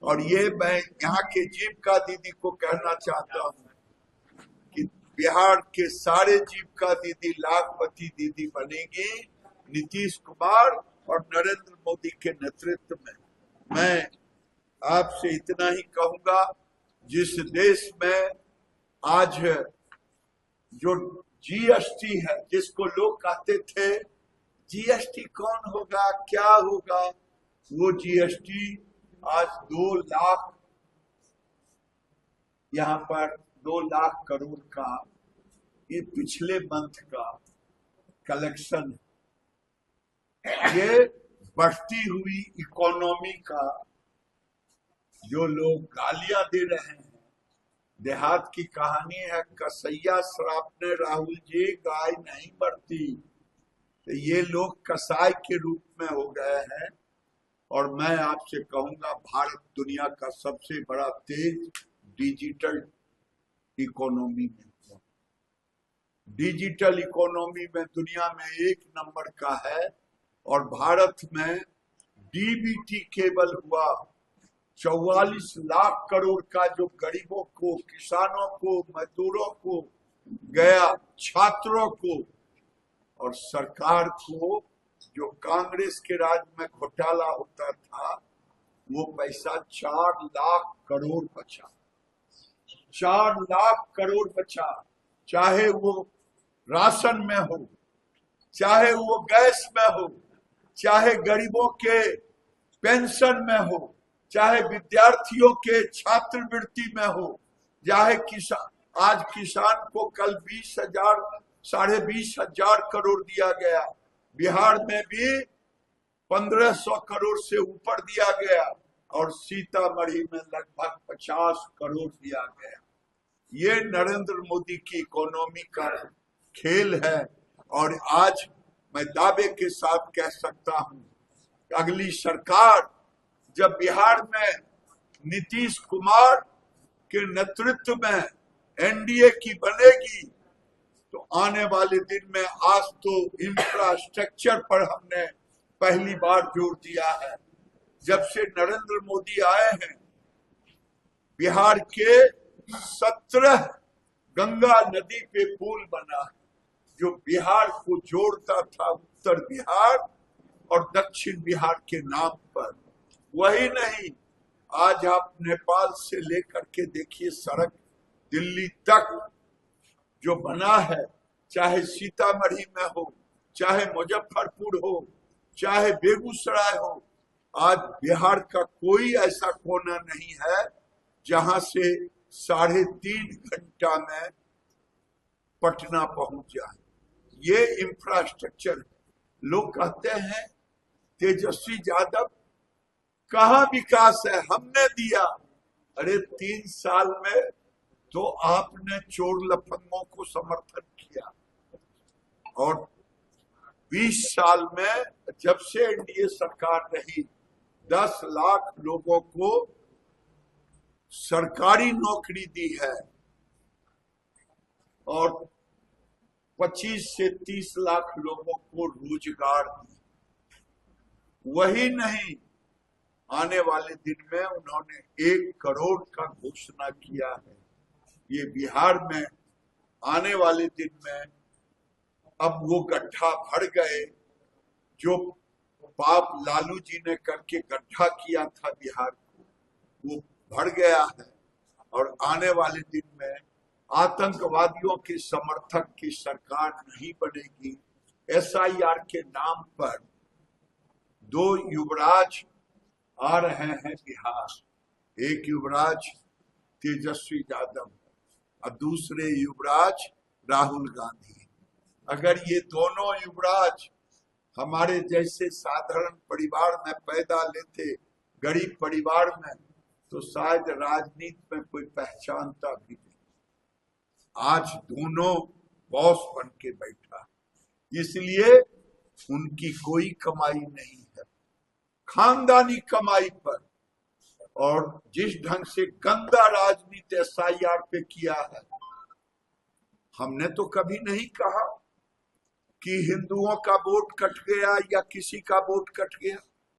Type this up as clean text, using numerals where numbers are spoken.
और ये मैं यहाँ के जीविका दीदी को कहना चाहता हूँ कि बिहार के सारे जीविका दीदी लाखपति दीदी बनेगी नीतीश कुमार और नरेंद्र मोदी के नेतृत्व में। मैं आपसे इतना ही कहूंगा, जिस देश में आज जो जीएसटी है, जिसको लोग कहते थे जीएसटी कौन होगा क्या होगा, वो जीएसटी आज 2 लाख, यहाँ पर 2 लाख करोड़ का ये पिछले मंथ का कलेक्शन है। ये बढ़ती हुई इकोनॉमी का जो लोग गालियां दे रहे हैं, देहात की कहानी है, कसैया श्राप ने राहुल जी गाय नहीं बढ़ती, तो ये लोग कसाई के रूप में हो गए हैं। और मैं आपसे कहूंगा, भारत दुनिया का सबसे बड़ा तेज डिजिटल इकोनॉमी में, डिजिटल इकोनॉमी में दुनिया में 1 नंबर का है। और भारत में डीबीटी केबल हुआ 44 लाख करोड़ का, जो गरीबों को, किसानों को, मजदूरों को गया, छात्रों को, और सरकार को जो कांग्रेस के राज में घोटाला होता था, वो पैसा 4 लाख करोड़ बचा, 4 लाख करोड़ बचा। चाहे वो राशन में हो, चाहे वो गैस में हो, चाहे गरीबों के पेंशन में हो, चाहे विद्यार्थियों के छात्रवृत्ति में हो, चाहे किसान, आज किसान को कल 20,000 साढ़े 20,000 करोड़ दिया गया, बिहार में भी 1500 करोड़ से ऊपर दिया गया, और सीतामढ़ी में लगभग 50 करोड़ दिया गया। ये नरेंद्र मोदी की इकोनॉमी का खेल है। और आज मैं दावे के साथ कह सकता हूं, अगली सरकार जब बिहार में नीतीश कुमार के नेतृत्व में एनडीए की बनेगी, तो आने वाले दिन में, आज तो इंफ्रास्ट्रक्चर पर हमने पहली बार जोर दिया है। जब से नरेंद्र मोदी आए हैं, बिहार के 17 गंगा नदी पे पुल बना है, जो बिहार को जोड़ता था, उत्तर बिहार और दक्षिण बिहार के नाम पर। वही नहीं, आज आप नेपाल से लेकर के देखिए, सड़क दिल्ली तक जो बना है, चाहे सीतामढ़ी में हो, चाहे मुजफ्फरपुर हो, चाहे बेगूसराय हो, आज बिहार का कोई ऐसा कोना नहीं है जहां से 3.5 घंटा में पटना पहुंच जाए। ये इंफ्रास्ट्रक्चर है। लोग कहते हैं तेजस्वी यादव कहाँ विकास है, हमने दिया। अरे 3 साल में तो आपने चोर लफंगों को समर्थन किया, और 20 साल में जब से एनडीए सरकार रही, 10 लाख लोगों को सरकारी नौकरी दी है, और 25 से 30 लाख लोगों को रोजगार दिया। वही नहीं, आने वाले दिन में उन्होंने 1 करोड़ का घोषणा किया है। ये बिहार में आने वाले दिन में, अब वो गड्ढा भर गए जो पाप लालू जी ने करके गड्ढा किया था बिहार को, वो भर गया है। और आने वाले दिन में आतंकवादियों के समर्थक की सरकार नहीं बनेगी। एसआईआर के नाम पर 2 युवराज आ रहे हैं बिहार, एक युवराज तेजस्वी यादव और दूसरे युवराज राहुल गांधी। अगर ये दोनों युवराज हमारे जैसे साधारण परिवार में पैदा लेते, गरीब परिवार में, तो शायद राजनीति में कोई पहचानता भी नहीं। आज दोनों बॉस बन के बैठा, इसलिए उनकी कोई कमाई नहीं है, खानदानी कमाई पर। और जिस ढंग से गंदा राजनीति एसआईआर पे किया है, हमने तो कभी नहीं कहा कि हिंदुओं का वोट कट गया या किसी का वोट कट गया।